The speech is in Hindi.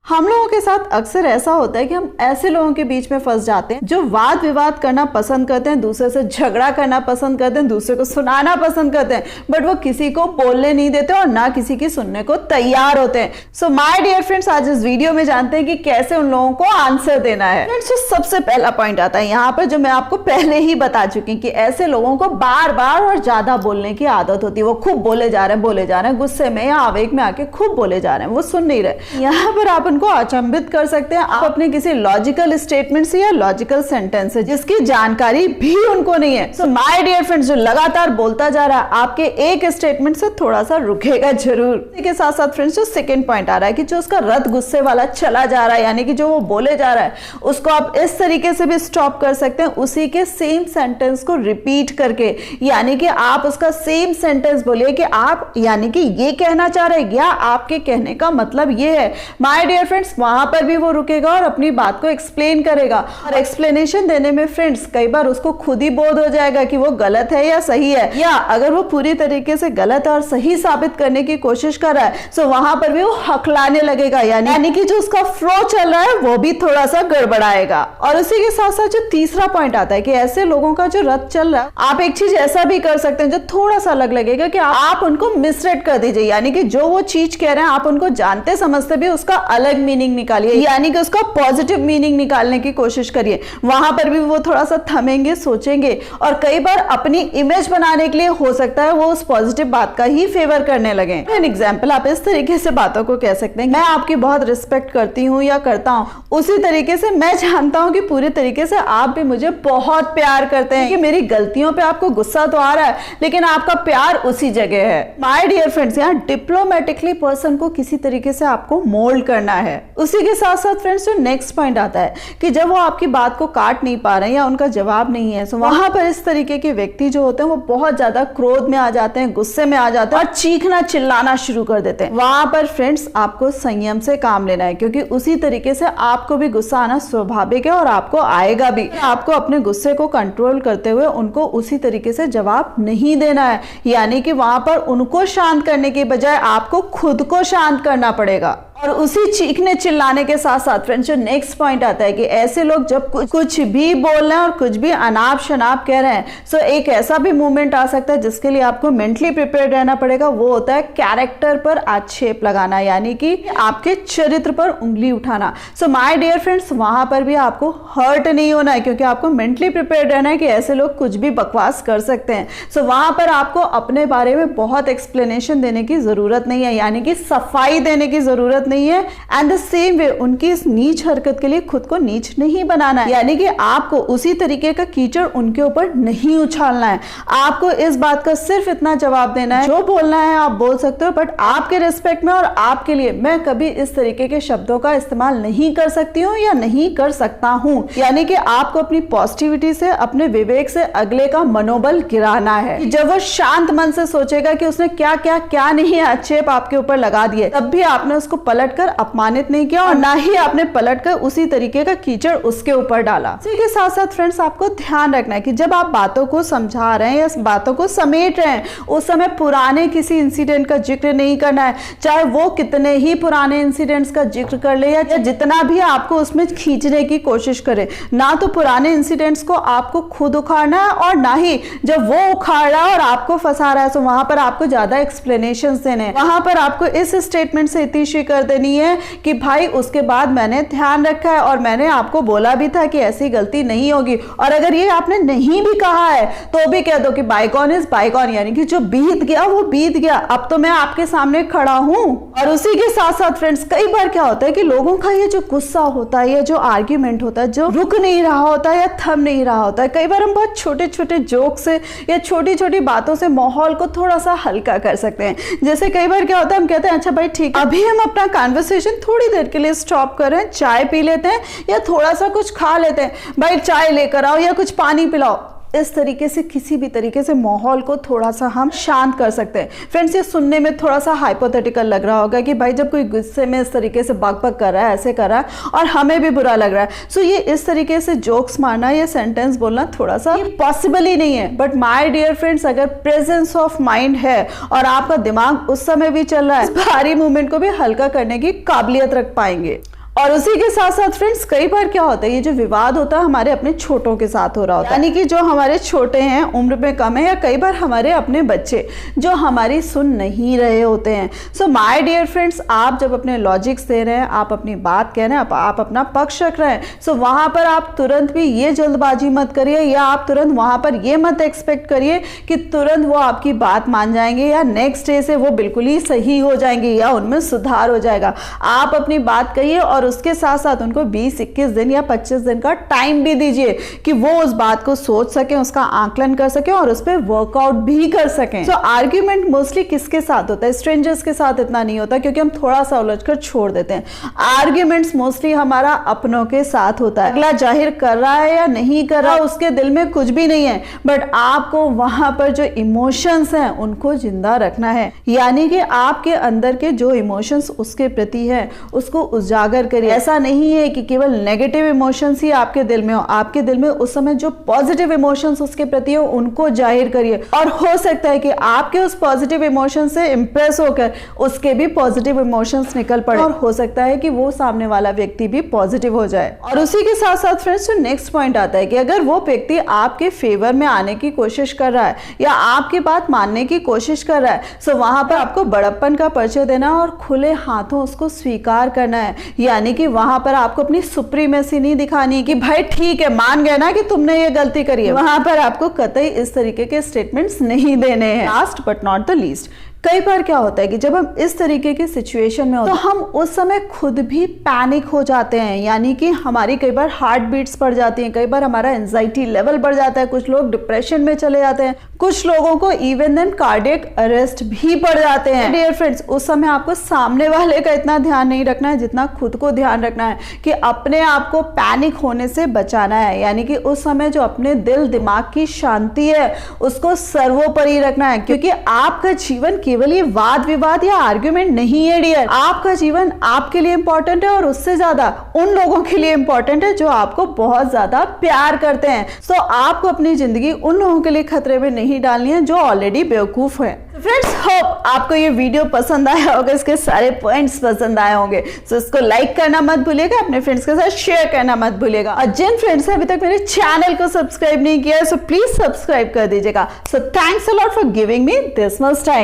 हम लोगों के साथ अक्सर ऐसा होता है कि हम ऐसे लोगों के बीच में फंस जाते हैं जो वाद विवाद करना पसंद करते हैं, दूसरे से झगड़ा करना पसंद करते हैं, दूसरे को सुनाना पसंद करते हैं, बट वो किसी को बोलने नहीं देते और ना किसी की सुनने को तैयार होते हैं। सो माय डियर फ्रेंड्स, आज इस वीडियो में जानते हैं कि कैसे उन लोगों को आंसर देना है। फ्रेंड्स, जो सबसे पहला पॉइंट आता है यहाँ पर, जो मैं आपको पहले ही बता चुकी हूँ कि ऐसे लोगों को बार बार और ज्यादा बोलने की आदत होती है। वो खूब बोले जा रहे हैं, गुस्से में या आवेग में आके खूब बोले जा रहे हैं, वो सुन नहीं रहे। यहाँ पर आप उनको अचंभित कर सकते हैं आप अपने किसी लॉजिकल स्टेटमेंट से या लॉजिकल सेंटेंस से जिसकी जानकारी भी उनको नहीं है। सो माय डियर फ्रेंड्स, जो लगातार बोलता जा रहा है आपके एक स्टेटमेंट से थोड़ा सा रुकेगा जरूर। इसके साथ साथ फ्रेंड्स, जो सेकंड पॉइंट आ रहा है कि जो उसका रथ गुस्से वाला चला जा रहा है, यानी कि जो वो बोले जा रहा है उसको आप इस तरीके से भी स्टॉप कर सकते हैं, उसी के सेम सेंटेंस को रिपीट करके। यानी कि आप उसका सेम सेंटेंस बोलिए कि आप यानी कि ये कहना चाह रहे हैं या आपके कहने का मतलब ये है। माय डियर फ्रेंड्स, वहां पर भी वो रुकेगा और अपनी बात को एक्सप्लेन करेगा। और एक्सप्लेनेशन देने में फ्रेंड्स कई बार उसको खुद ही बोध हो जाएगा कि वो गलत है या सही है, या अगर वो पूरी तरीके से गलत और सही साबित करने की कोशिश कर रहा है तो वहां पर भी वो हकलाने लगेगा, यानी कि जो उसका फ्लो चल रहा है वो भी थोड़ा सा गड़बड़ाएगा। और उसी के साथ साथ जो तीसरा पॉइंट आता है कि ऐसे लोगों का जो रथ चल रहा है, आप एक चीज ऐसा भी कर सकते हैं जो थोड़ा सा अलग लगेगा कि आप उनको मिसरीड कर दीजिए, यानी कि जो वो चीज कह रहे हैं आप उनको जानते समझते भी उसका अलग मीनिंग निकालिए, यानी कि उसका पॉजिटिव मीनिंग निकालने की कोशिश करिए। वहां पर भी वो थोड़ा सा थमेंगे, सोचेंगे और कई बार अपनी इमेज बनाने के लिए हो सकता है वो उस पॉजिटिव बात का ही फेवर करने लगे। एन एग्जांपल, आप इस तरीके से बातों को कह सकते हैं, मैं आपकी बहुत रिस्पेक्ट करती हूँ या करता हूँ, उसी तरीके से मैं जानता हूँ कि पूरी तरीके से आप भी मुझे बहुत प्यार करते हैं, कि मेरी गलतियों पे आपको गुस्सा तो आ रहा है लेकिन आपका प्यार उसी जगह है। माय डियर फ्रेंड्स, यहाँ डिप्लोमेटिकली पर्सन को किसी तरीके से आपको मोल्ड करना है। उसी के साथ साथ फ्रेंड्स, जो नेक्स्ट पॉइंट आता है कि जब वो आपकी बात को काट नहीं पा रहे हैं या उनका जवाब नहीं है, तो वहां पर इस तरीके के व्यक्ति जो होते हैं वो बहुत ज्यादा क्रोध में आ जाते हैं, गुस्से में आ जाते हैं और चीखना चिल्लाना शुरू कर देते हैं। वहां पर फ्रेंड्स आपको संयम से काम लेना है, क्योंकि उसी तरीके से आपको भी गुस्सा आना स्वाभाविक है और आपको आएगा भी। आपको अपने गुस्से को कंट्रोल करते हुए उनको उसी तरीके से जवाब नहीं देना है, यानी कि वहां पर उनको शांत करने के बजाय आपको खुद को शांत करना पड़ेगा। और उसी चीखने चिल्लाने के साथ साथ फ्रेंड्स, जो नेक्स्ट पॉइंट आता है कि ऐसे लोग जब कुछ भी बोल रहे हैं और कुछ भी अनाप शनाप कह रहे हैं, सो एक ऐसा भी मूवमेंट आ सकता है जिसके लिए आपको मेंटली प्रिपेयर रहना पड़ेगा। वो होता है कैरेक्टर पर आक्षेप लगाना, यानी कि आपके चरित्र पर उंगली उठाना। सो माय डियर फ्रेंड्स, वहां पर भी आपको हर्ट नहीं होना है, क्योंकि आपको मेंटली प्रिपेयर रहना है कि ऐसे लोग कुछ भी बकवास कर सकते हैं। सो वहां पर आपको अपने बारे में बहुत एक्सप्लेनेशन देने की जरूरत नहीं है, यानी कि सफाई देने की जरूरत नहीं है। एंड द सेम वे उनकी इस नीच हरकत के लिए खुद को नीच नहीं बनाना है, यानी कि आपको उसी तरीके का कीचड़ उनके ऊपर नहीं उछालना है। आपको इस बात का सिर्फ इतना जवाब देना है, जो बोलना है आप बोल सकते हो, बट आपके रिस्पेक्ट में और आपके लिए मैं कभी इस तरीके के शब्दों का इस्तेमाल नहीं कर सकती हूँ या नहीं कर सकता हूँ। यानी कि आपको अपनी पॉजिटिविटी से, अपने विवेक से अगले का मनोबल गिराना है। जब वो शांत मन से सोचेगा कि उसने क्या क्या क्या नहीं आक्षेप आपके ऊपर लगा दिए, तब भी आपने उसको पलटकर अपमानित नहीं किया और ना ही आपने पलटकर उसी तरीके का कीचड़ उसके ऊपर डाला। इसी के साथ साथ फ्रेंड्स, आपको ध्यान रखना है कि जब आप बातों को समझा रहे हैं या बातों को समेट रहे हैं, उस समय पुराने किसी इंसिडेंट का जिक्र नहीं करना है, चाहे वो कितने ही पुराने इंसिडेंट्स का जिक्र कर ले या जितना भी आपको उसमें खींचने की कोशिश करे। ना तो पुराने इंसिडेंट्स को आपको खुद उखाड़ना है और ना ही जब वो उखाड़ रहा है और आपको फंसा रहा है तो वहां पर आपको ज्यादा एक्सप्लेनेशंस देने हैं। वहां पर आपको इस स्टेटमेंट से इतिश्री कर देनी है कि भाई उसके बाद मैंने ध्यान रखा है और मैंने आपको बोला भी था कि ऐसी गलती नहीं होगी, और अगर ये आपने नहीं भी कहा है तो भी कह दो कि बाइकॉन इज बाइकॉन, यानी कि जो बीत गया वो बीत गया, अब तो मैं आपके सामने खड़ा हूं। और उसी के साथ साथ फ्रेंड्स, कई बार क्या होता है कि लोगों का ये जो गुस्सा होता है, ये जो आर्ग्यूमेंट होता है, जो रुक नहीं रहा होता है या थम नहीं रहा होता है, कई बार हम बहुत छोटे छोटे जोक से या छोटी छोटी बातों से माहौल को थोड़ा सा हल्का कर सकते हैं। जैसे कई बार क्या होता है, हम कहते हैं अच्छा भाई ठीक है, अभी हम अपना कन्वर्सेशन थोड़ी देर के लिए स्टॉप कर रहे हैं, चाय पी लेते हैं या थोड़ा सा कुछ खा लेते हैं, भाई चाय लेकर आओ या कुछ पानी पिलाओ। इस तरीके से किसी भी तरीके से माहौल को थोड़ा सा हम शांत कर सकते हैं। फ्रेंड्स, ये सुनने में थोड़ा सा हाइपोथेटिकल लग रहा होगा कि भाई जब कोई गुस्से में इस तरीके से बक बक कर रहा है, ऐसे कर रहा है और हमें भी बुरा लग रहा है, सो ये इस तरीके से जोक्स मारना या सेंटेंस बोलना थोड़ा सा पॉसिबल ही नहीं है। बट माय डियर फ्रेंड्स, अगर प्रेजेंस ऑफ माइंड है और आपका दिमाग उस समय भी चल रहा है, भारी मूवमेंट को भी हल्का करने की काबिलियत रख पाएंगे। और उसी के साथ साथ फ्रेंड्स कई बार क्या होता है, ये जो विवाद होता है हमारे अपने छोटों के साथ हो रहा होता है, यानी कि जो हमारे छोटे हैं, उम्र में कम है, या कई बार हमारे अपने बच्चे जो हमारी सुन नहीं रहे होते हैं। सो माय डियर फ्रेंड्स, आप जब अपने लॉजिक्स दे रहे हैं, आप अपनी बात कह रहे हैं, आप अपना पक्ष रख रहे हैं, सो वहां पर आप तुरंत भी ये जल्दबाजी मत करिए, या आप तुरंत वहां पर ये मत एक्सपेक्ट करिए कि तुरंत वो आपकी बात मान जाएंगे या नेक्स्ट डे से वो बिल्कुल ही सही हो जाएंगे या उनमें सुधार हो जाएगा। आप अपनी बात कहिए और उसके साथ साथ उनको 20-21 दिन या 25 दिन का टाइम भी दीजिए कि वो उस बात को सोच सके, उसका आंकलन कर सके और उस पर वर्कआउट भी कर सकें। सो आर्ग्यूमेंट मोस्टली किसके साथ होता है? स्ट्रेंजर्स के साथ इतना नहीं होता, क्योंकि हम थोड़ा सा उलझकर छोड़ देते हैं। आर्ग्यूमेंट्स मोस्टली हमारा अपनों के साथ होता है। अगला जाहिर कर रहा है या नहीं कर रहा, उसके दिल में कुछ भी नहीं है, बट आपको वहां पर जो इमोशंस हैं उनको जिंदा रखना है, यानी कि आपके अंदर के जो इमोशंस उसके प्रति है उसको उजागर करिए। ऐसा नहीं है कि केवल नेगेटिव इमोशंस ही आपके दिल में हो, आपके दिल में उस समय जो पॉजिटिव इमोशंस उसके प्रति हो उनको जाहिर करिए। और हो सकता है कि आपके उस पॉजिटिव इमोशन से इंप्रेस होकर उसके भी पॉजिटिव इमोशंस निकल पड़े, और हो सकता है कि वो सामने वाला व्यक्ति भी पॉजिटिव हो जाए। और उसी के साथ साथ फ्रेंड्स जो नेक्स्ट पॉइंट आता है कि अगर वो व्यक्ति आपके फेवर में आने की कोशिश कर रहा है या आपकी बात मानने की कोशिश कर रहा है, सो वहां पर आपको बड़प्पन का परिचय देना और खुले हाथों उसको स्वीकार करना है। यानी कि वहां पर आपको अपनी सुप्रीमेसी नहीं दिखानी कि भाई ठीक है, मान गए ना कि तुमने ये गलती करी है। वहां पर आपको कतई इस तरीके के स्टेटमेंट्स नहीं देने हैं। Last but not the least, कई बार क्या होता है कि जब हम इस तरीके की सिचुएशन में होते हैं तो हम उस समय खुद भी पैनिक हो जाते हैं, यानी कि हमारी कई बार हार्ट बीट्स बढ़ जाती हैं, कई बार हमारा एंजाइटी लेवल बढ़ जाता है, कुछ लोग डिप्रेशन में चले जाते हैं, कुछ लोगों को इवन देन कार्डियक अरेस्ट भी पड़ जाते हैं। डियर फ्रेंड्स, उस समय आपको सामने वाले का इतना ध्यान नहीं रखना है जितना खुद को ध्यान रखना है कि अपने आप को पैनिक होने से बचाना है। यानी कि उस समय जो अपने दिल दिमाग की शांति है उसको सर्वोपरि रखना है, क्योंकि आपका जीवन केवल ये वाद विवाद या आर्ग्यूमेंट नहीं है डियर। आपका जीवन आपके लिए इंपॉर्टेंट है और उससे ज्यादा उन लोगों के लिए इंपॉर्टेंट है जो आपको बहुत ज्यादा प्यार करते हैं। सो आपको अपनी जिंदगी उन लोगों के लिए खतरे में नहीं डालनी है जो ऑलरेडी बेवकूफ है। फ्रेंड्स, होप आपको ये वीडियो पसंद आया होगा, इसके सारे पॉइंट्स पसंद आए होंगे। सो इसको लाइक करना मत भूलिएगा, अपने फ्रेंड्स के साथ शेयर करना मत भूलिएगा, और जिन फ्रेंड्स ने अभी तक मेरे चैनल को सब्सक्राइब नहीं किया है सो प्लीज सब्सक्राइब कर दीजिएगा। So thanks a lot for giving me this much time.